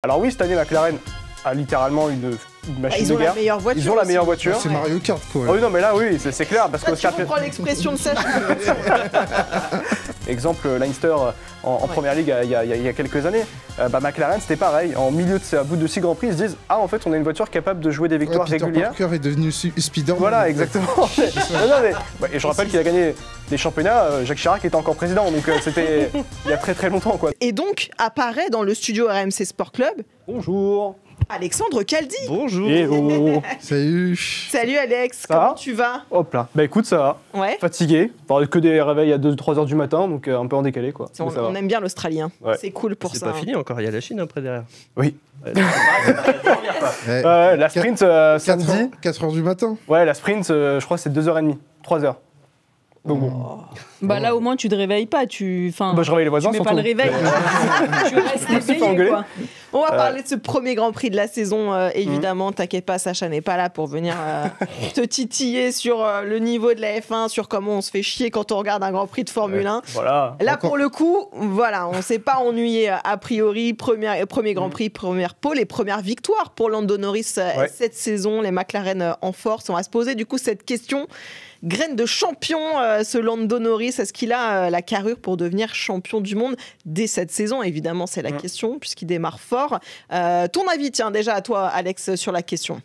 Alors oui, cette année, McLaren a littéralement une machine ils ont de guerre. La meilleure voiture ils ont la meilleure voiture. C'est Mario Kart quoi. Oh oui, non mais là oui, c'est clair parce que que tu comprends l'expression de ça. Exemple, Leinster en première ligue il y a quelques années, McLaren c'était pareil. En milieu de bout de 6 grands prix, ils se disent ah en fait on a une voiture capable de jouer des victoires régulières. Peter Parker est devenu speeder. Voilà exactement. Et je rappelle qu'il a gagné les championnats. Jacques Chirac était encore président, donc c'était il y a très longtemps quoi. Et donc apparaît dans le studio RMC Sport Club. Bonjour. Alexandre Caldi. Bonjour. Salut. Salut Alex, comment tu vas? Hop là. Bah écoute, ça va. Ouais. Fatigué. Que des réveils à 2-3 heures du matin, donc un peu en décalé quoi. On aime bien l'Australien. Ouais. C'est cool pour ça. C'est pas fini encore, il y a la Chine après derrière. Oui. Ouais. La sprint samedi. 4 heures du matin. Ouais, la sprint, je crois c'est 2h30, 3h. Donc bon. Bah là au moins tu te réveilles pas, je réveille les voisins. Tu mets pas le réveil, tu restes éveillé quoi. On va parler de ce premier Grand Prix de la saison, évidemment. T'inquiète pas, Sacha n'est pas là pour venir te titiller sur le niveau de la F1, sur comment on se fait chier quand on regarde un Grand Prix de Formule 1. Voilà. Là, pour le coup, voilà, on s'est pas ennuyé a priori. Premier Grand Prix, première pole et première victoire pour Lando Norris cette saison. Les McLaren en force. On va se poser du coup cette question. Graine de champion, ce Lando Norris, est-ce qu'il a la carrure pour devenir champion du monde dès cette saison? Évidemment, c'est la question, puisqu'il démarre fort. Ton avis, tiens, déjà à toi, Alex, sur la question.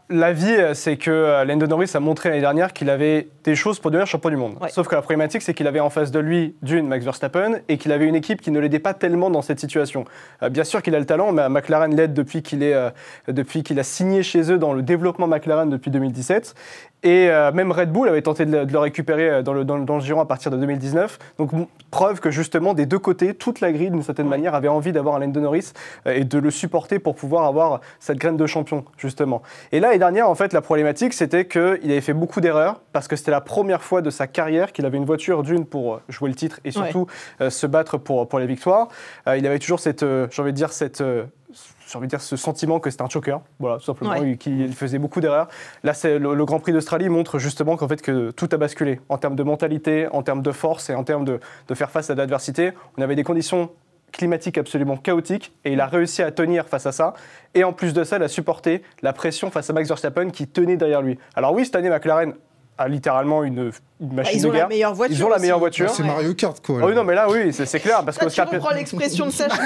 L'avis, c'est que Lando Norris a montré l'année dernière qu'il avait des choses pour devenir champion du monde. Ouais. Sauf que la problématique, c'est qu'il avait en face de lui, Max Verstappen, et qu'il avait une équipe qui ne l'aidait pas tellement dans cette situation. Bien sûr qu'il a le talent, mais McLaren l'aide depuis qu'il a signé chez eux dans le développement McLaren depuis 2017. Et même Red Bull avait tenté de le récupérer dans le giron à partir de 2019. Donc preuve que justement des deux côtés, toute la grille d'une certaine manière avait envie d'avoir un Lando Norris et de le supporter pour pouvoir avoir cette graine de champion justement. Et là, l'année dernière, en fait, la problématique c'était qu'il avait fait beaucoup d'erreurs parce que c'était la première fois de sa carrière qu'il avait une voiture pour jouer le titre et surtout se battre pour les victoires. Il avait toujours ce sentiment que c'était un choker, voilà, tout simplement, qu'il faisait beaucoup d'erreurs. Là, le Grand Prix d'Australie montre justement qu'en fait, que tout a basculé en termes de mentalité, en termes de force et en termes de faire face à l'adversité. On avait des conditions climatiques absolument chaotiques et il a réussi à tenir face à ça. Et en plus de ça, il a supporté la pression face à Max Verstappen qui tenait derrière lui. Alors oui, cette année, McLaren a littéralement une machine de guerre. Ils ont la meilleure voiture. C'est Mario Kart quoi. Oh oui, non mais là oui, c'est clair parce que tu comprends l'expression de Sacha.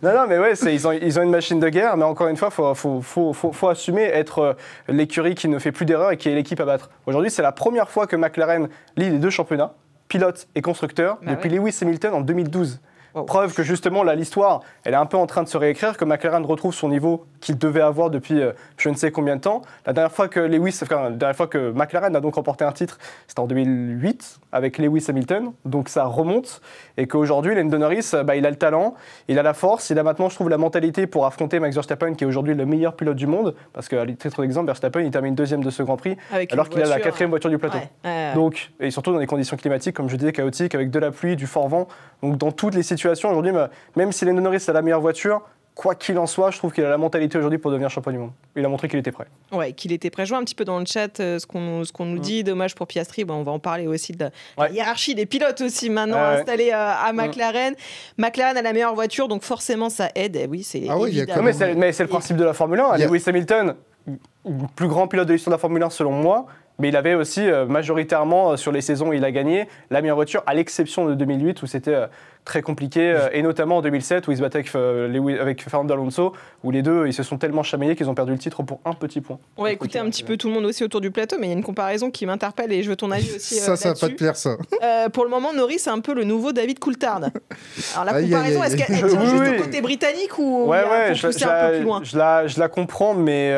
Non mais ouais, ils ont une machine de guerre, mais encore une fois, faut assumer être l'écurie qui ne fait plus d'erreurs et qui est l'équipe à battre. Aujourd'hui, c'est la première fois que McLaren lie les deux championnats, pilote et constructeur, depuis Lewis Hamilton en 2012. Preuve que justement, là, l'histoire, elle est un peu en train de se réécrire, que McLaren retrouve son niveau qu'il devait avoir depuis je ne sais combien de temps. La dernière fois que McLaren a donc remporté un titre, c'était en 2008 avec Lewis Hamilton, donc ça remonte. Et qu'aujourd'hui, Lando Norris, il a le talent, il a la force, il a maintenant, je trouve, la mentalité pour affronter Max Verstappen, qui est aujourd'hui le meilleur pilote du monde, parce qu'à titre d'exemple, Verstappen, il termine deuxième de ce Grand Prix, alors qu'il a la 4e voiture du plateau. Donc, et surtout dans des conditions climatiques, comme je disais, chaotiques, avec de la pluie, du fort vent. Donc dans toutes les situations, aujourd'hui, même si Lando Norris a la meilleure voiture, quoi qu'il en soit, je trouve qu'il a la mentalité aujourd'hui pour devenir champion du monde. Il a montré qu'il était prêt. Ouais, qu'il était prêt. Je vois un petit peu dans le chat ce qu'on nous dit. Dommage pour Piastri. On va en parler aussi de la hiérarchie des pilotes aussi maintenant installés à McLaren. McLaren a la meilleure voiture, donc forcément ça aide. Et oui, c'est évident. Mais c'est le principe de la Formule 1. Lewis Hamilton, le plus grand pilote de l'histoire de la Formule 1 selon moi. Mais il avait aussi majoritairement, sur les saisons où il a gagné, la meilleure voiture, à l'exception de 2008 où c'était très compliqué, et notamment en 2007 où il se battait avec Fernando Alonso, où les deux ils se sont tellement chamaillés qu'ils ont perdu le titre pour un petit point. On va écouter un petit peu tout le monde aussi autour du plateau, mais il y a une comparaison qui m'interpelle et je veux ton avis aussi. Ça va pas te plaire ça. Pour le moment, Norris c'est un peu le nouveau David Coulthard. Alors la comparaison, est-ce qu'elle tient juste au côté britannique ou faut pousser un peu plus loin? Je la comprends, mais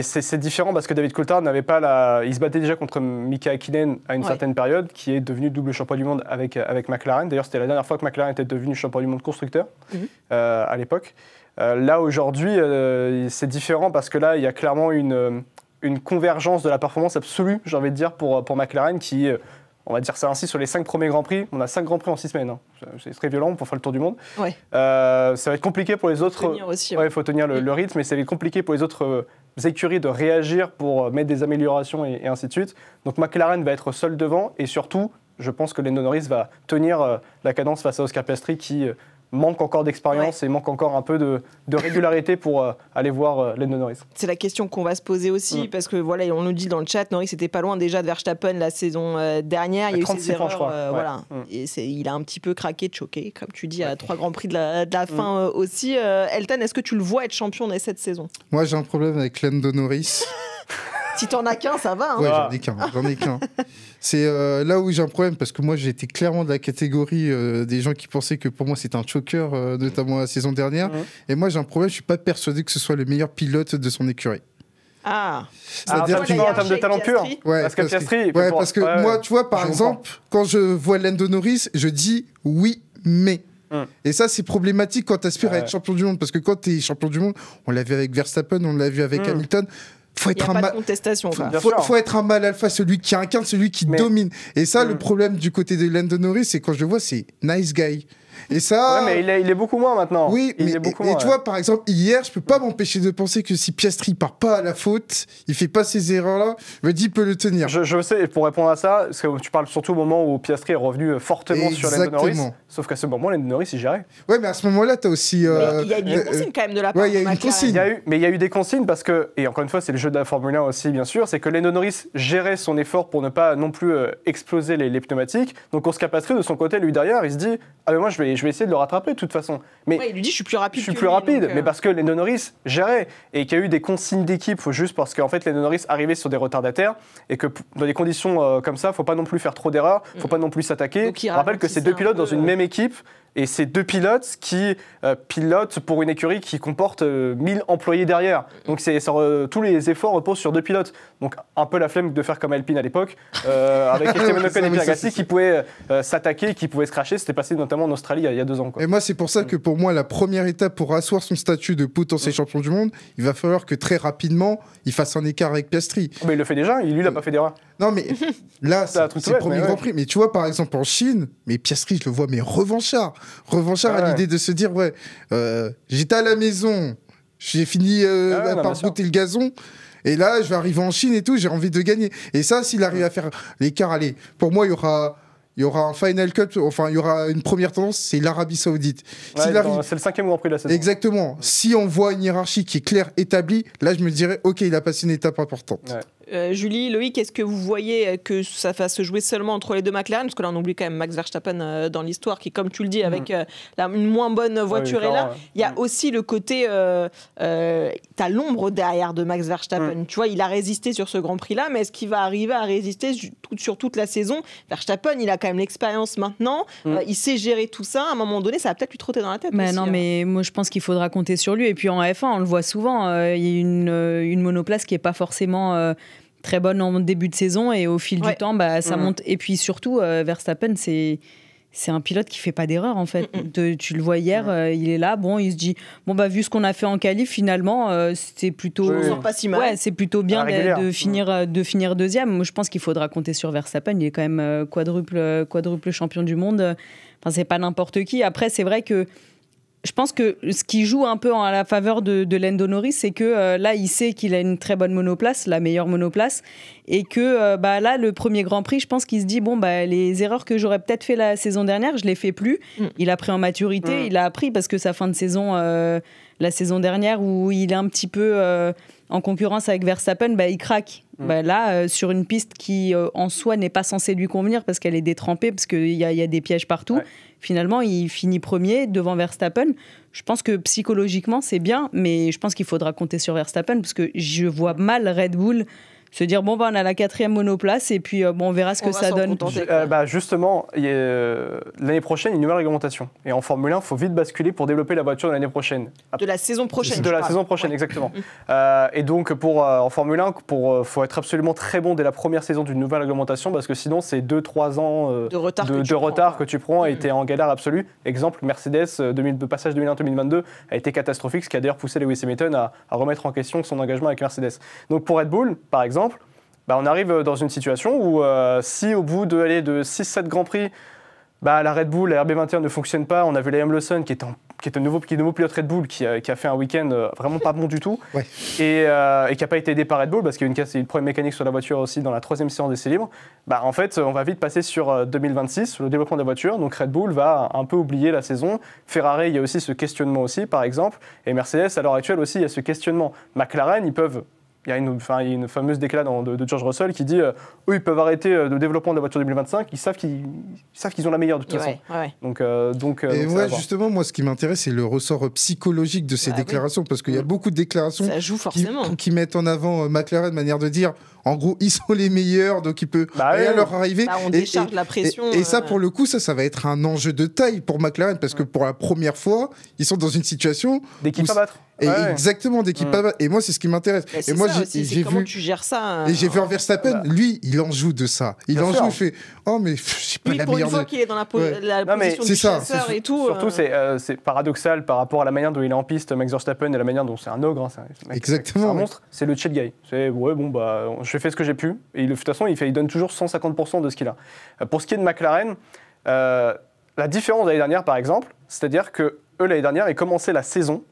c'est différent parce que David Coulthard n'avait pas il se battait déjà contre Mika Häkkinen à une certaine période, qui est devenu double champion du monde avec McLaren. D'ailleurs, c'était la dernière fois que McLaren était devenu champion du monde constructeur à l'époque. Là, aujourd'hui, c'est différent parce que là, il y a clairement une convergence de la performance absolue, j'ai envie de dire, pour McLaren qui... on va dire ça ainsi, sur les 5 premiers Grands Prix, on a 5 Grands Prix en 6 semaines. Hein. C'est très violent pour faire le tour du monde. Ça va être compliqué pour les autres. Il faut tenir le rythme, mais ça va être compliqué pour les autres écuries de réagir pour mettre des améliorations et ainsi de suite. Donc McLaren va être seul devant et surtout, je pense que Lando Norris va tenir la cadence face à Oscar Piastri qui manque encore d'expérience et manque encore un peu de régularité pour aller voir Lando Norris. C'est la question qu'on va se poser aussi, parce que voilà, on nous dit dans le chat, Norris n'était pas loin déjà de Verstappen la saison dernière. Il y a eu 36 ses erreurs, points, je crois. voilà. Et il a un petit peu craqué, choqué, comme tu dis, à 3 Grands Prix de la fin aussi. Elton, est-ce que tu le vois être champion dès cette saison? Moi, j'ai un problème avec Lando Norris. Si t'en as qu'un, ça va. Hein. Ouais, j'en ai qu'un. C'est là où j'ai un problème, parce que moi, j'étais clairement de la catégorie des gens qui pensaient que pour moi, c'était un choker, notamment la saison dernière. Et moi, j'ai un problème, je suis pas persuadé que ce soit le meilleur pilote de son écurie. C'est-à-dire tu vois en termes de talent pur. Ouais, parce que Piastri... parce que moi, tu vois, par exemple, quand je vois Lando Norris, je dis oui, mais... Et ça, c'est problématique quand tu aspires à être champion du monde, parce que quand tu es champion du monde, on l'a vu avec Verstappen, on l'a vu avec Hamilton, faut être faut être un mal alpha, celui qui incarne, celui qui domine. Et ça, le problème du côté de Lando Norris, c'est quand je le vois, c'est nice guy. Et ça... Ouais, mais il est beaucoup moins maintenant. Oui, il mais est beaucoup et moins, tu vois, par exemple, hier, je peux pas m'empêcher de penser que si Piastri part pas à la faute, il fait pas ces erreurs-là, je me dis, il peut le tenir. Je sais, pour répondre à ça, parce que tu parles surtout au moment où Piastri est revenu fortement sur Lando Norris. Sauf qu'à ce moment, Lando Norris, il gérait. Ouais, mais à ce moment-là, t'as aussi... il y a eu des consignes quand même de la part de McLaren. Mais il y a eu des consignes parce que, et encore une fois, c'est le jeu de la Formule 1 aussi, bien sûr, c'est que Lando Norris gérait son effort pour ne pas non plus exploser les pneumatiques. Donc Oscar Piastri, de son côté, lui derrière, il se dit, ah mais moi je vais essayer de le rattraper de toute façon. Mais il lui dit je suis plus rapide. Mais parce que Lando Norris gérait et qu'il y a eu des consignes d'équipe, juste parce qu'en fait Lando Norris arrivait sur des retardataires et que dans des conditions comme ça, faut pas non plus faire trop d'erreurs, faut pas non plus s'attaquer. Je rappelle que c'est 2 pilotes dans une même équipe. Et c'est 2 pilotes qui pilotent pour une écurie qui comporte 1000 employés derrière. Donc tous les efforts reposent sur 2 pilotes. Donc un peu la flemme de faire comme Alpine à l'époque, avec Esteban Ocon et Pierre Gasly qui pouvaient s'attaquer, qui pouvaient se cracher. C'était passé notamment en Australie il y a 2 ans. Quoi. Et moi, c'est pour ça que pour moi, la première étape pour asseoir son statut de potentiel champion du monde, il va falloir que très rapidement, il fasse un écart avec Piastri. Mais il le fait déjà, lui, il n'a pas fait d'erreur. Non, mais là, c'est le premier Grand Prix. Mais tu vois, par exemple, en Chine, mais Piastri, je le vois, mais revanchard à l'idée de se dire, j'étais à la maison, j'ai fini par botter le gazon, et là, je vais arriver en Chine et tout, j'ai envie de gagner. Et ça, s'il arrive à faire l'écart, allez, pour moi, il y aura un Final Cut, enfin, il y aura une première tendance, c'est l'Arabie Saoudite. C'est le 5e Grand Prix de la saison. Exactement. Si on voit une hiérarchie qui est claire, établie, là, je me dirais, OK, il a passé une étape importante. Ouais. Julie, Loïc, est-ce que vous voyez que ça va se jouer seulement entre les 2 McLaren? Parce que là, on oublie quand même Max Verstappen dans l'histoire, qui, comme tu le dis, avec une moins bonne voiture est là. Il y a aussi le côté, t'as l'ombre derrière de Max Verstappen. Tu vois, il a résisté sur ce Grand Prix-là, mais est-ce qu'il va arriver à résister sur toute la saison? Verstappen, il a quand même l'expérience maintenant. Il sait gérer tout ça. À un moment donné, ça va peut-être lui trotter dans la tête. Mais aussi, non, mais moi, je pense qu'il faudra compter sur lui. Et puis en F1, on le voit souvent. Il y a une monoplace qui n'est pas forcément... très bonne en début de saison et au fil du temps, ça monte. Et puis surtout, Verstappen, c'est un pilote qui fait pas d'erreur en fait. Tu le vois hier, il est là, il se dit vu ce qu'on a fait en qualif, finalement, c'est plutôt pas si mal. Ouais, c'est plutôt bien de finir deuxième. Moi, je pense qu'il faudra compter sur Verstappen. Il est quand même quadruple champion du monde. Enfin, c'est pas n'importe qui. Après, c'est vrai que je pense que ce qui joue un peu à la faveur de Lando Norris, c'est que là, il sait qu'il a une très bonne monoplace, la meilleure monoplace, et que là, le premier Grand Prix, je pense qu'il se dit, les erreurs que j'aurais peut-être fait la saison dernière, je les fais plus. Il a pris en maturité, il a appris, parce que sa fin de saison, la saison dernière, où il est un petit peu en concurrence avec Verstappen, il craque. Là, sur une piste qui, en soi, n'est pas censée lui convenir, parce qu'elle est détrempée, parce qu'il y a des pièges partout. Finalement, il finit premier devant Verstappen. Je pense que psychologiquement, c'est bien, mais je pense qu'il faudra compter sur Verstappen, parce que je vois mal Red Bull se dire on a la 4e monoplace et puis on verra ce que ça donne. Justement, l'année prochaine, il y a une nouvelle réglementation. Et en Formule 1, il faut vite basculer pour développer la voiture de l'année prochaine. De la saison prochaine. De la saison prochaine, exactement. Et donc, en Formule 1, faut être absolument très bon dès la première saison d'une nouvelle réglementation, parce que sinon, c'est 2-3 ans de retard que tu prends et tu es en galère absolue. Exemple, Mercedes, le passage 2001-2022 a été catastrophique, ce qui a d'ailleurs poussé Lewis Hamilton à remettre en question son engagement avec Mercedes. Donc pour Red Bull, par exemple, on arrive dans une situation où si au bout de 6-7 Grands Prix, la Red Bull, la RB21 ne fonctionne pas, on a vu Liam Lawson qui qui est nouveau pilote Red Bull, qui a fait un week-end vraiment pas bon du tout, et qui n'a pas été aidé par Red Bull, parce qu'il y a eu une problème mécanique sur la voiture aussi dans la 3e séance d'essai libre, en fait, on va vite passer sur 2026, le développement de la voiture. Donc Red Bull va un peu oublier la saison. Ferrari, il y a aussi ce questionnement aussi, par exemple. Et Mercedes, à l'heure actuelle aussi, il y a ce questionnement. McLaren, il y a une fameuse déclat de George Russell qui dit eux, ils peuvent arrêter le développement de la voiture 2025. Ils savent qu'ils ont la meilleure de toute façon. Et moi, justement, moi, ce qui m'intéresse, c'est le ressort psychologique de ces déclarations, parce qu'il y a beaucoup de déclarations qui mettent en avant McLaren, manière de dire. En gros, ils sont les meilleurs, donc il peut rien leur arriver. On décharge la pression. Et ça, pour le coup, ça va être un enjeu de taille pour McLaren, parce que pour la première fois, ils sont dans une situation d'équipe à battre. Exactement, d'équipe à battre. Et moi, c'est ce qui m'intéresse. Et moi, j'ai vu. Comment tu gères ça Et j'ai vu Verstappen, lui, il en joue de ça. Il en joue, il fait oh, mais c'est pas la meilleure. Pour une fois qu'il est dans la position du chasseur et tout. Surtout, c'est paradoxal par rapport à la manière dont il est en piste, Max Verstappen, et la manière dont c'est un ogre. Exactement. C'est un monstre. C'est le chill guy. C'est je fais ce que j'ai pu. Et de toute façon, il donne toujours 150% de ce qu'il a. Pour ce qui est de McLaren, la différence l'année dernière, par exemple, c'est-à-dire que eux, l'année dernière, ils commençaient la saison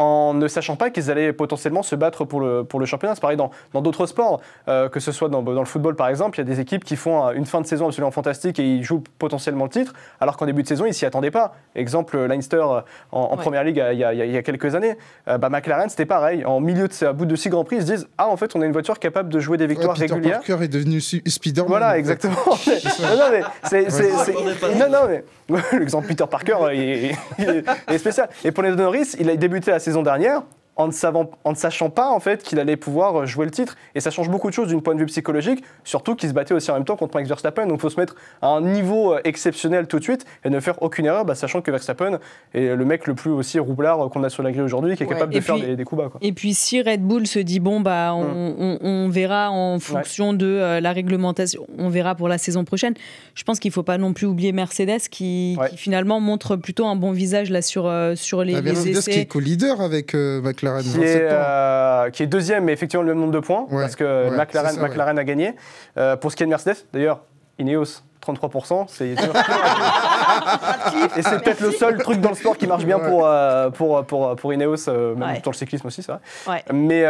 en ne sachant pas qu'ils allaient potentiellement se battre pour le championnat. C'est pareil dans d'autres sports, que ce soit dans le football par exemple, il y a des équipes qui font une fin de saison absolument fantastique et ils jouent potentiellement le titre, alors qu'en début de saison, ils s'y attendaient pas. Exemple, Leinster en Première Ligue il y a quelques années. McLaren, c'était pareil. En bout de 6 Grands Prix, ils se disent « Ah, en fait, on a une voiture capable de jouer des victoires régulières. » Peter Parker est devenu Spider-Man. Voilà, exactement. Mais l'exemple Peter Parker est spécial. Et pour Lando Norris, il a débuté la saison dernière en ne sachant pas en fait qu'il allait pouvoir jouer le titre. Et ça change beaucoup de choses d'un point de vue psychologique, surtout qu'il se battait aussi en même temps contre Max Verstappen. Donc il faut se mettre à un niveau exceptionnel tout de suite et ne faire aucune erreur, sachant que Verstappen est le mec le plus aussi roublard qu'on a sur la grille aujourd'hui, qui est capable de faire des coups bas. Et puis si Red Bull se dit on verra en fonction de la réglementation, on verra pour la saison prochaine. Je pense qu'il ne faut pas non plus oublier Mercedes qui finalement montre plutôt un bon visage là sur les Mercedes essais. Qui est co-leader avec McLaren. Qui est deuxième, mais effectivement le même nombre de points, parce que McLaren a gagné. Pour ce qui est de Mercedes, d'ailleurs, Ineos, 33%, c'est et c'est peut-être le seul truc dans le sport qui marche bien pour Ineos, même dans le cyclisme aussi, ça. Mais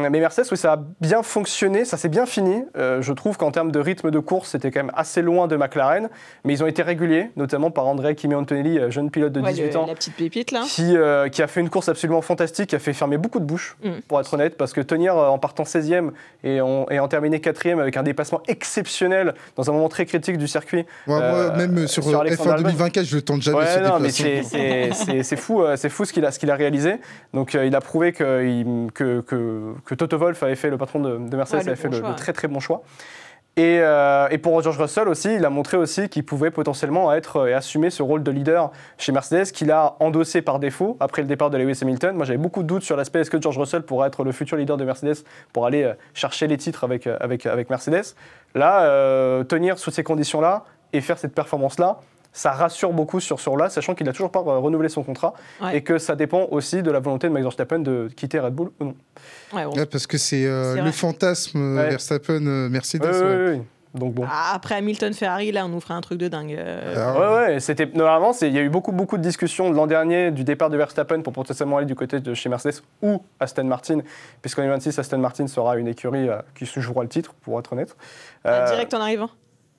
Mercedes, oui, ça a bien fonctionné, ça s'est bien fini. Je trouve qu'en termes de rythme de course, c'était quand même assez loin de McLaren, mais ils ont été réguliers, notamment par Andrea Kimi Antonelli, jeune pilote de 18 ans, la petite pépite là, qui a fait une course absolument fantastique, qui a fait fermer beaucoup de bouches, pour être honnête, parce que tenir en partant 16e et en terminer 4e avec un dépassement exceptionnel dans un moment très critique du circuit. Moi, même sur F1 2024, je le tente jamais. C'est fou ce qu'il a réalisé. Donc il a prouvé que Toto Wolff avait fait, le patron de Mercedes, avait fait le très très bon choix. Et pour George Russell aussi, il a montré aussi qu'il pouvait potentiellement être et assumer ce rôle de leader chez Mercedes, qu'il a endossé par défaut après le départ de Lewis Hamilton. Moi, j'avais beaucoup de doutes sur l'aspect est-ce que George Russell pourrait être le futur leader de Mercedes pour aller chercher les titres avec Mercedes. Là, tenir sous ces conditions-là et faire cette performance-là, ça rassure beaucoup sur là, sachant qu'il n'a toujours pas renouvelé son contrat et que ça dépend aussi de la volonté de Max Verstappen de quitter Red Bull ou non. Parce que c'est le fantasme Verstappen-Mercedes. Oui. Donc bon. Après Hamilton-Ferrari, là, on nous ferait un truc de dingue. C'était normalement, il y a eu beaucoup de discussions de l'an dernier du départ de Verstappen pour potentiellement aller du côté de chez Mercedes ou Aston Martin, puisqu'en 2026, Aston Martin sera une écurie qui se jouera le titre, pour être honnête. Direct en arrivant.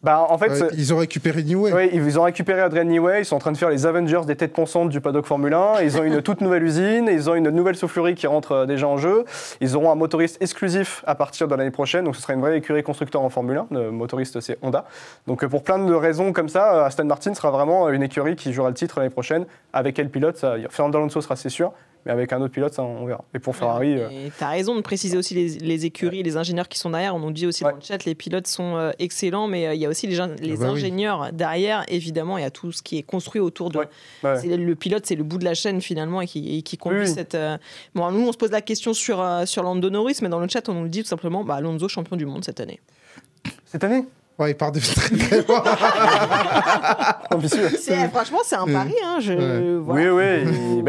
En fait, ils ont récupéré Newey. Oui, ils ont récupéré Adrian Newey. Ils sont en train de faire les Avengers des têtes pensantes du paddock Formule 1. Ils ont une toute nouvelle usine. Ils ont une nouvelle soufflerie qui rentre déjà en jeu. Ils auront un motoriste exclusif à partir de l'année prochaine. Donc ce sera une vraie écurie constructeur en Formule 1. Le motoriste, c'est Honda. Donc pour plein de raisons comme ça, Aston Martin sera vraiment une écurie qui jouera le titre l'année prochaine. Avec quel pilote Fernando Alonso sera, c'est sûr. Mais avec un autre pilote, ça, on verra. Et pour Ferrari... Tu as raison de préciser aussi les écuries, les ingénieurs qui sont derrière. On nous dit aussi dans le chat, les pilotes sont excellents, mais il y a aussi les ingénieurs derrière. Évidemment, il y a tout ce qui est construit autour de... Le pilote, c'est le bout de la chaîne, finalement, et qui conduit cette... Bon, nous, on se pose la question sur Lando Norris, mais dans le chat, on nous le dit tout simplement, Alonso, champion du monde cette année. Cette année ? Ouais, il part de très très loin. Franchement, c'est un pari.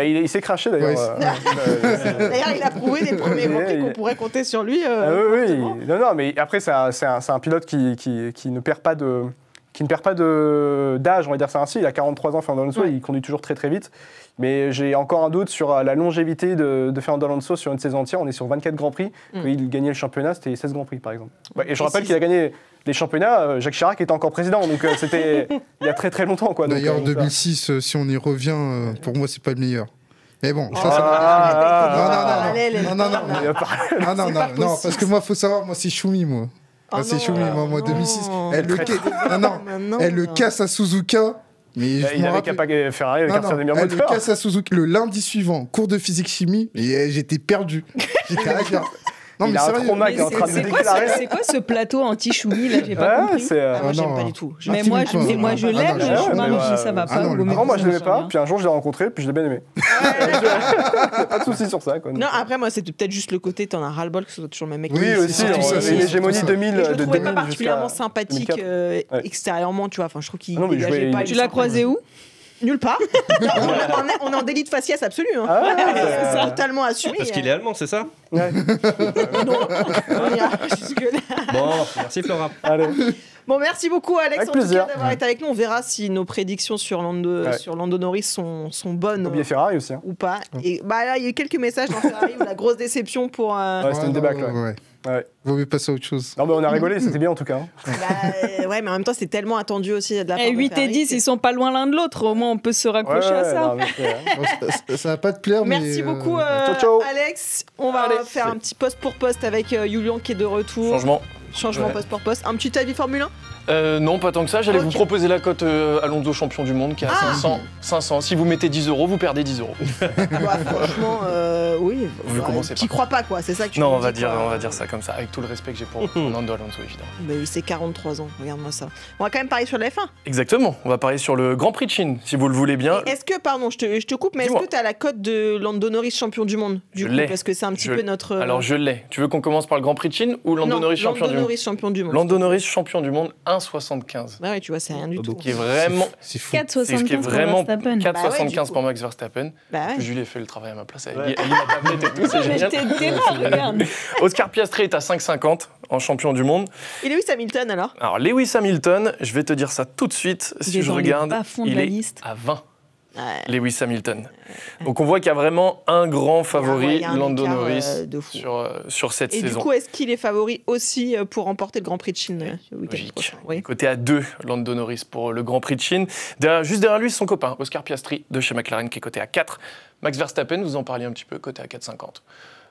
Il s'est craché d'ailleurs. D'ailleurs, il a prouvé des premiers Grands Prix qu'on pourrait compter sur lui. Non, mais après, c'est un pilote qui ne perd pas d'âge, on va dire ça ainsi. Il a 43 ans, Fernando Alonso, il conduit toujours très très vite. Mais j'ai encore un doute sur la longévité de Fernando Alonso sur une saison entière. On est sur 24 Grands Prix. Quand il gagnait le championnat, c'était 16 Grands Prix, par exemple. Et je rappelle qu'il a gagné les championnats. Jacques Chirac était encore président, donc c'était il y a très très longtemps. D'ailleurs, en 2006, si on y revient, pour moi, c'est pas le meilleur. Mais bon, non, parce que moi, faut savoir, moi, c'est Schumi, moi. C'est Schumi, moi, 2006. Elle le casse à Suzuka. Mais il avait qu'à pas Ferrari avec un des meilleurs moteurs. Elle le casse à Suzuki le lundi suivant, cours de physique-chimie, et j'étais perdu. J'étais à la non, mais c'est un trauma qui est en train de déclarer. C'est quoi ce plateau anti-Choumi là? J'ai pas compris. Moi, j'aime pas du tout. Mais moi, je l'aime. Ça va pas. Moi, je l'aimais pas. Puis un jour, je l'ai rencontré, puis je l'ai bien aimé. Pas de soucis sur ça. Non, après, moi, c'était peut-être juste le côté, t'en as ras-le-bol que ce soit toujours le même mec. Oui, aussi. L'hégémonie 2000. Je le trouvais pas particulièrement sympathique extérieurement, tu vois. Enfin, je trouve qu'il dégageait pas. Tu l'as croisé où? Nulle part. On est en délit de faciès absolu. C'est totalement assumé. Parce qu'il est allemand, c'est ça? Non, on ira jusque-là. Bon, merci Flora. Allez. Bon, merci beaucoup Alex avec plaisir. Tout cas d'avoir été avec nous. On verra si nos prédictions sur Lando Norris sont bonnes. Bien Ferrari aussi. Ou pas. Et là, il y a eu quelques messages dans Ferrari où la grosse déception pour... c'était une débâcle. Vaut mieux passer à autre chose. Non, mais on a rigolé, c'était bien en tout cas. Ouais, mais en même temps, c'est tellement attendu aussi de la part de 8 Ferrari, et 10, ils sont pas loin l'un de l'autre. Au moins, on peut se raccrocher à ça. Ça va pas te plaire, mais... Merci beaucoup, Alex. On va faire un petit poste pour poste avec Julian qui est de retour. Changement poste pour poste. Un petit avis Formule 1 Non, pas tant que ça. J'allais vous proposer la cote Alonso champion du monde qui est à 500. Si vous mettez 10 €, vous perdez 10 €. Franchement, oui. Tu crois pas, quoi. C'est ça que tu Non, on va dire ça comme ça, avec tout le respect que j'ai pour Fernando Alonso, évidemment. Mais c'est 43 ans, regarde-moi ça. On va quand même parier sur la F1. Exactement. On va parier sur le Grand Prix de Chine, si vous le voulez bien. Est-ce que, pardon, je te coupe, mais est-ce que tu as la cote de Lando Norris champion du monde Je l'ai. Parce que c'est un petit peu notre... Alors, je l'ai. Tu veux qu'on commence par le Grand Prix de Chine ou Lando Norris champion du monde? Lando Norris champion du monde. Lando Norris champion du monde, 1,75. Ouais, tu vois, c'est rien du tout. Qui est vraiment... C'est fou. 4,75 pour Verstappen. 4,75 pour Max Verstappen. Julie a fait le travail à ma place. Elle lit ma tablette et tout, c'est génial. Oscar Piastri est à 5,50 en champion du monde. Et Lewis Hamilton alors? Alors Lewis Hamilton, je vais te dire ça tout de suite. Si je regarde, il est à 20. Lewis Hamilton. Donc on voit qu'il y a vraiment un grand favori, Lando Norris, sur cette saison. Et du coup, est-ce qu'il est favori aussi pour remporter le Grand Prix de Chine le week-end prochain? Côté à 2, Lando Norris pour le Grand Prix de Chine. Juste derrière lui, son copain, Oscar Piastri, de chez McLaren, qui est coté à 4. Max Verstappen, vous en parliez un petit peu, coté à 4,50.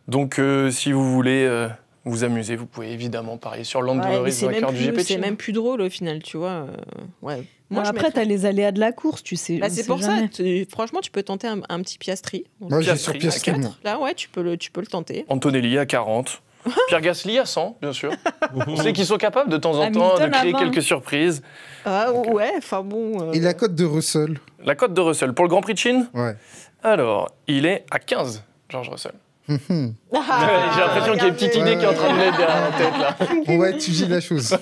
Donc si vous voulez... vous amuser, vous pouvez évidemment parier sur Lando Norris, vainqueur du GP. C'est même plus drôle au final, tu vois. Moi, après, tu as les aléas de la course, tu sais. C'est pour ça. Franchement, tu peux tenter un petit Piastri. Moi, j'ai sur Piastri. Là, ouais, tu peux le tenter. Antonelli à 40. Pierre Gasly à 100, bien sûr. On sait qu'ils sont capables de temps en temps de créer quelques surprises. Ouais, enfin bon. Et la cote de Russell? La cote de Russell pour le Grand Prix de Chine? Ouais. Alors, il est à 15, George Russell. J'ai l'impression qu'il y a une petite idée qui est en train de mettre derrière la tête là. On va étudier la chose.